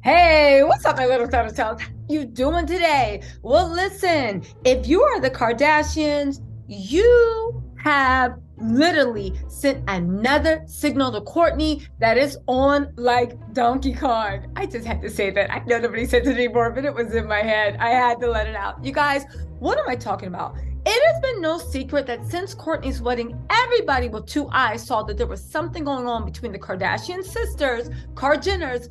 Hey, what's up, my little TisaTellss? How you doing today? Well, listen, if you are the Kardashians, you have literally sent another signal to Kourtney that is on like Donkey Kong. I just had to say that. I know nobody says it anymore, but it was in my head. I had to let it out. You guys, what am I talking about? It has been no secret that since Kourtney's wedding, everybody with two eyes saw that there was something going on between the Kardashian sisters, Kar-Jenners,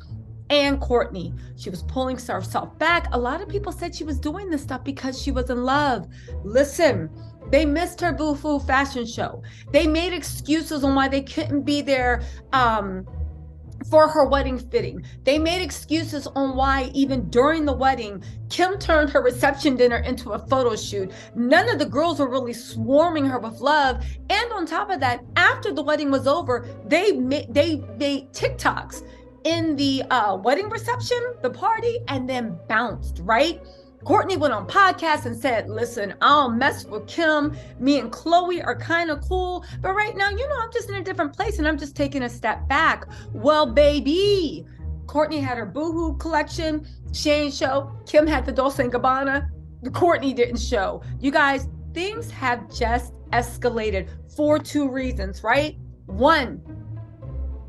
and Kourtney. She was pulling herself back. A lot of people said she was doing this stuff because she was in love. Listen, they missed her boo-foo fashion show. They made excuses on why they couldn't be there for her wedding fitting. They made excuses on why even during the wedding, Kim turned her reception dinner into a photo shoot. None of the girls were really swarming her with love. And on top of that, after the wedding was over, they made TikToks in the wedding reception, the party, and then bounced, right? Kourtney went on podcast and said, listen, I don't mess with Kim. Me and Khloe are kind of cool. But right now, I'm just in a different place and I'm just taking a step back. Well, baby, Kourtney had her boohoo collection. She ain't show. Kim had the Dolce & Gabbana. Kourtney didn't show. You guys, things have just escalated for two reasons, right? One,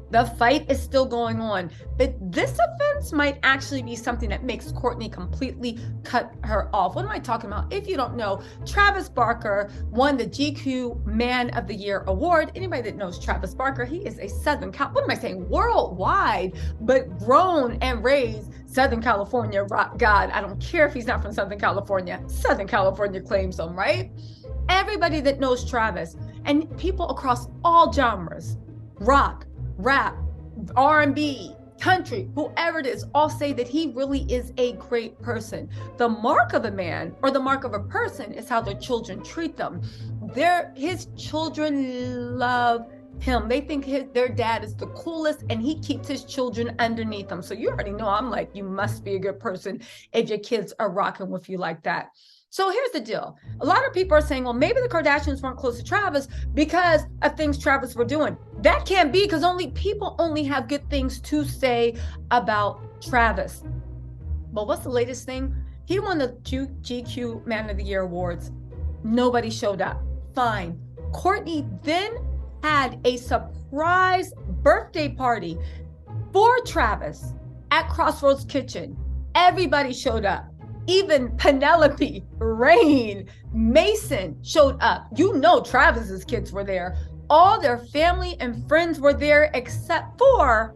the fight is still going on, but this offense might actually be something that makes Kourtney completely cut her off. What am I talking about? If you don't know, Travis Barker won the GQ Man of the Year award. Anybody that knows Travis Barker, he is a worldwide, but grown and raised Southern California rock god. I don't care if he's not from Southern California. Southern California claims him, right? Everybody that knows Travis and people across all genres, rock, rap, R&B, country, whoever it is, all say that he really is a great person. The mark of a man or the mark of a person is how their children treat them. His children love him. They think their dad is the coolest and he keeps his children underneath him. So you already know I'm like, you must be a good person if your kids are rocking with you like that. So here's the deal. A lot of people are saying, well, maybe the Kardashians weren't close to Travis because of things Travis were doing. That can't be because people only have good things to say about Travis. But what's the latest thing? He won the GQ Man of the Year awards. Nobody showed up. Fine. Kourtney then had a surprise birthday party for Travis at Crossroads Kitchen. Everybody showed up. Even Penelope, Rain, Mason showed up. Travis's kids were there. All their family and friends were there except for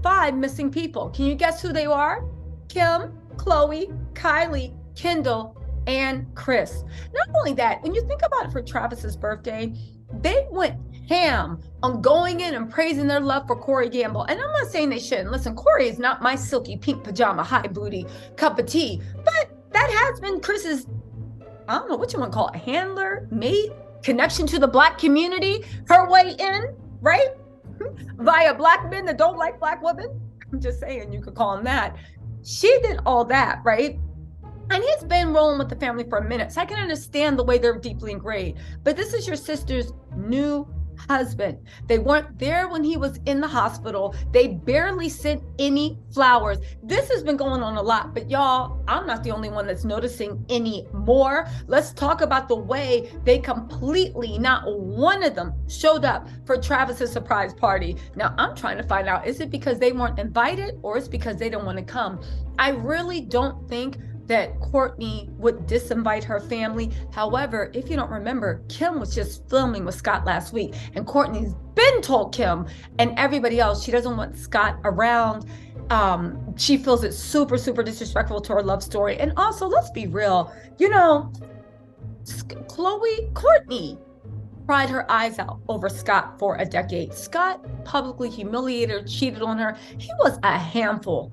5 missing people. Can you guess who they are? Kim, Khloe, Kylie, Kendall, and Kris. Not only that, when you think about it for Travis's birthday, they went ham on going in and praising their love for Corey Gamble. And I'm not saying they shouldn't. Listen, Corey is not my silky pink pajama, high booty cup of tea, but that has been Kris's, I don't know what you want to call it, handler, mate, connection to the Black community, her way in, right? Via Black men that don't like Black women. I'm just saying, you could call him that. She did all that, right? And he's been rolling with the family for a minute. So I can understand the way they're deeply ingrained. But this is your sister's new husband. They weren't there when he was in the hospital. They barely sent any flowers. This has been going on a lot, but y'all, I'm not the only one that's noticing any more. Let's talk about the way they completely, not one of them showed up for Travis's surprise party. Now, I'm trying to find out, is it because they weren't invited or it's because they don't want to come? I really don't think that Kourtney would disinvite her family. However, if you don't remember, Kim was just filming with Scott last week, and Kourtney's been told Kim and everybody else she doesn't want Scott around. She feels it's super, super disrespectful to her love story. And also, let's be real, Kourtney cried her eyes out over Scott for a decade. Scott publicly humiliated her, cheated on her. He was a handful.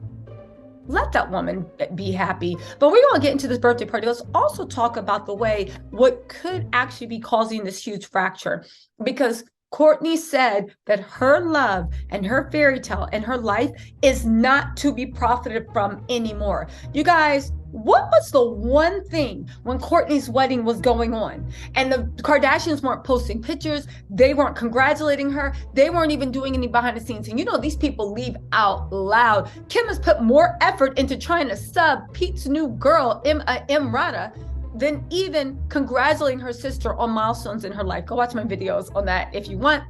Let that woman be happy. But we're going to get into this birthday party. Let's also talk about the way what could actually be causing this huge fracture. Because Kourtney said that her love and her fairy tale and her life is not to be profited from anymore. You guys, what was the one thing when Kourtney's wedding was going on and the Kardashians weren't posting pictures, they weren't congratulating her, they weren't even doing any behind the scenes? And you know, these people leave out loud. Kim has put more effort into trying to sub Pete's new girl, Imrata, than even congratulating her sister on milestones in her life. Go watch my videos on that if you want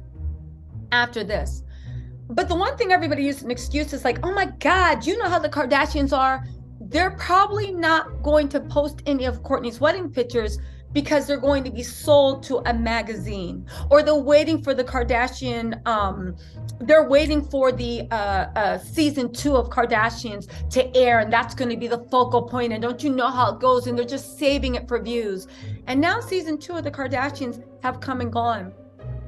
after this. But the one thing everybody uses an excuse is like, oh my God, you know how the Kardashians are. They're probably not going to post any of Kourtney's wedding pictures because they're going to be sold to a magazine, or they're waiting for the Kardashian, they're waiting for the season 2 of Kardashians to air, and that's going to be the focal point, and don't you know how it goes, and they're just saving it for views. And now season 2 of the Kardashians have come and gone.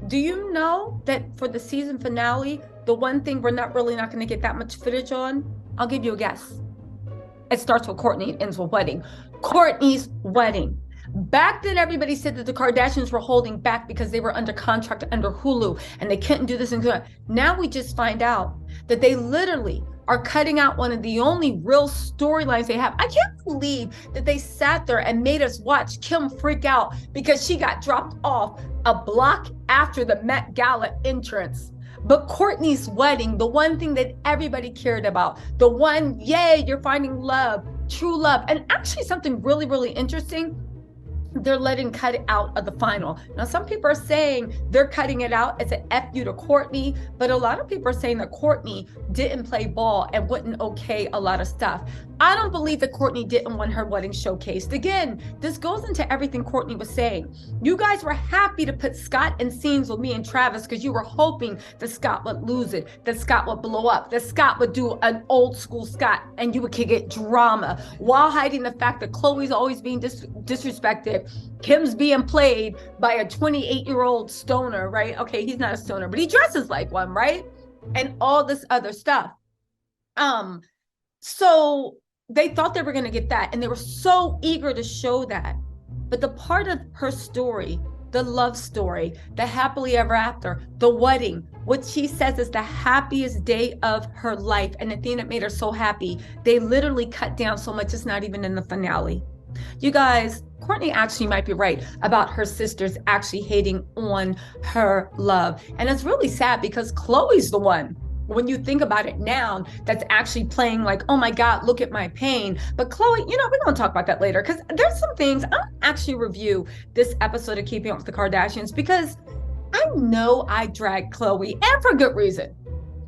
Do you know that for the season finale, the one thing we're not going to get that much footage on? I'll give you a guess. It starts with Kourtney and ends with wedding. Kourtney's wedding. Back then, everybody said that the Kardashians were holding back because they were under contract under Hulu and they couldn't do this and that. Now we just find out that they literally are cutting out one of the only real storylines they have. I can't believe that they sat there and made us watch Kim freak out because she got dropped off a block after the Met Gala entrance. But Kourtney's wedding, the one thing that everybody cared about, the one, yay, you're finding love, true love. And actually something really, really interesting, they're letting cut it out of the final. Now, some people are saying they're cutting it out as an F you to Kourtney, but a lot of people are saying that Kourtney didn't play ball and wouldn't okay a lot of stuff. I don't believe that Kourtney didn't want her wedding showcased. Again, this goes into everything Kourtney was saying. You guys were happy to put Scott in scenes with me and Travis because you were hoping that Scott would lose it, that Scott would blow up, that Scott would do an old school Scott and you would get drama while hiding the fact that Khloe's always being disrespected. Kim's being played by a 28-year-old stoner, right? Okay, he's not a stoner, but he dresses like one, right? And all this other stuff. So they thought they were going to get that, and they were so eager to show that. But the part of her story, the love story, the happily ever after, the wedding, what she says is the happiest day of her life, and the thing that made her so happy, they literally cut down so much it's not even in the finale. You guys, Kourtney actually might be right about her sisters actually hating on her love. And it's really sad because Khloe's the one, when you think about it now, that's actually playing like, oh my God, look at my pain. But Khloe, you know, we're going to talk about that later because there's some things I'll actually review this episode of Keeping Up with the Kardashians because I know I dragged Khloe, and for good reason.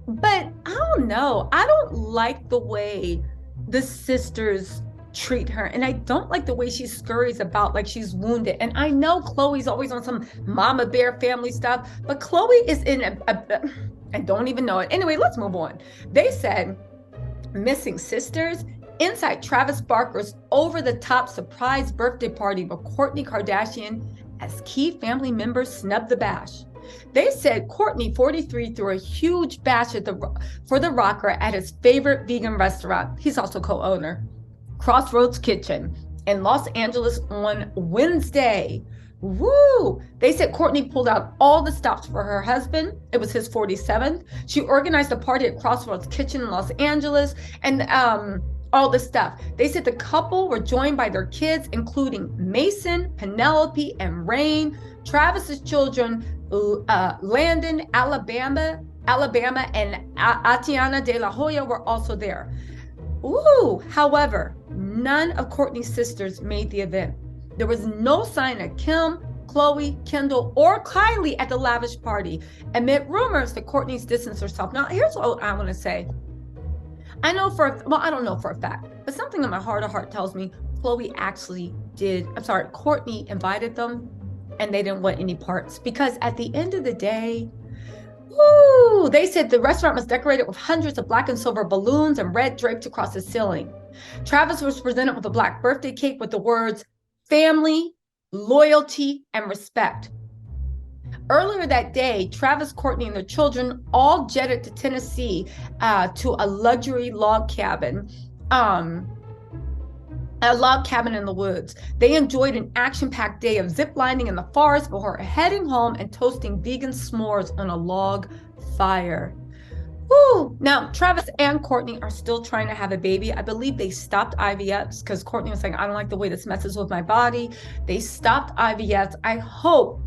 But I don't know. I don't like the way the sisters treat her, and I don't like the way she scurries about like she's wounded. And I know Khloe's always on some mama bear family stuff, but Khloe is in I don't even know it. Anyway, let's move on. They said missing sisters inside Travis Barker's over-the-top surprise birthday party with Kourtney Kardashian as key family members snubbed the bash. They said Kourtney, 43, threw a huge bash for the rocker at his favorite vegan restaurant. He's also co-owner, Crossroads Kitchen in Los Angeles on Wednesday. Woo! They said Kourtney pulled out all the stops for her husband. It was his 47th. She organized a party at Crossroads Kitchen in Los Angeles and all this stuff. They said the couple were joined by their kids, including Mason, Penelope, and Rain. Travis's children, Landon, Alabama, and Atiana De La Hoya were also there. Ooh, however, none of Kourtney's sisters made the event. There was no sign of Kim, Khloe, Kendall, or Kylie at the lavish party, amid rumors that Kourtney's distanced herself. Now, here's what I want to say. I don't know for a fact, but something in my heart of heart tells me Kourtney invited them and they didn't want any parts, because at the end of the day, they said the restaurant was decorated with hundreds of black and silver balloons and red draped across the ceiling. Travis was presented with a black birthday cake with the words family, loyalty, and respect. Earlier that day, Travis, Kourtney, and their children all jetted to Tennessee to a luxury log cabin a log cabin in the woods. They enjoyed an action-packed day of ziplining in the forest before heading home and toasting vegan s'mores on a log fire. Woo! Now, Travis and Kourtney are still trying to have a baby. I believe they stopped IVFs because Kourtney was saying, I don't like the way this messes with my body. They stopped IVFs. I hope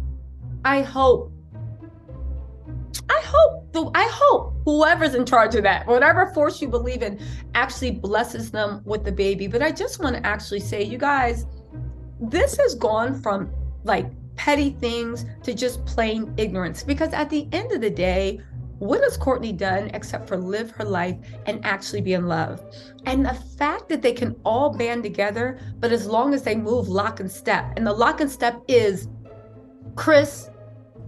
whoever's in charge of that, whatever force you believe in, actually blesses them with the baby. But I just want to actually say, you guys, this has gone from like petty things to just plain ignorance. Because at the end of the day, what has Kourtney done except for live her life and actually be in love? And the fact that they can all band together, but as long as they move lock and step, and the lock and step is Kris,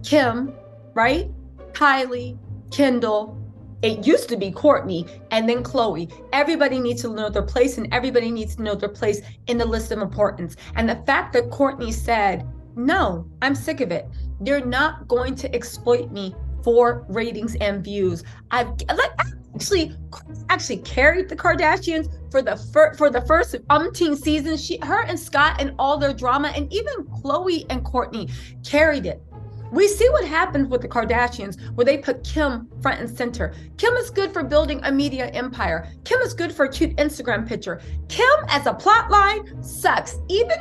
Kim, right? Kylie, Kendall. It used to be Kourtney and then Khloe. Everybody needs to know their place, and everybody needs to know their place in the list of importance. And the fact that Kourtney said, no, I'm sick of it. You're not going to exploit me for ratings and views. I've actually carried the Kardashians for the first umpteen seasons. Her and Scott and all their drama, and even Khloe and Kourtney carried it. We see what happens with the Kardashians, where they put Kim front and center. Kim is good for building a media empire. Kim is good for a cute Instagram picture. Kim as a plot line sucks. Even,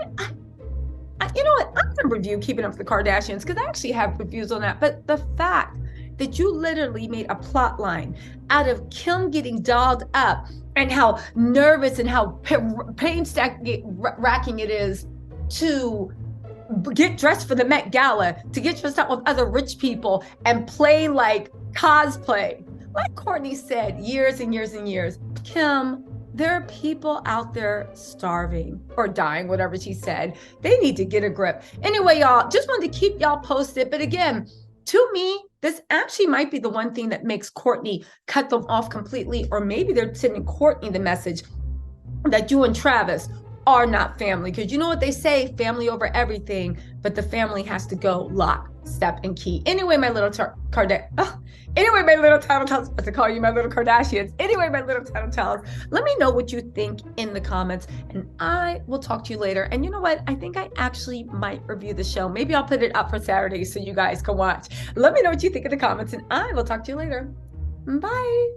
you know what? I'm gonna review Keeping Up with the Kardashians because I actually have reviews on that. But the fact that you literally made a plot line out of Kim getting dolled up and how nervous and how painstaking it is to get dressed for the Met Gala, to get dressed up with other rich people and play like cosplay. Like Kourtney said years and years and years, Kim, there are people out there starving or dying, whatever she said. They need to get a grip. Anyway, y'all, just wanted to keep y'all posted. But again, to me, this actually might be the one thing that makes Kourtney cut them off completely, or maybe they're sending Kourtney the message that you and Travis are not family. Because you know what they say, family over everything, but the family has to go lock, step, and key. Anyway, my little TisaTellss, to call you my little Kardashians. Anyway, my little TisaTellss, let me know what you think in the comments, and I will talk to you later. And you know what? I think I actually might review the show. Maybe I'll put it up for Saturday so you guys can watch. Let me know what you think in the comments, and I will talk to you later. Bye.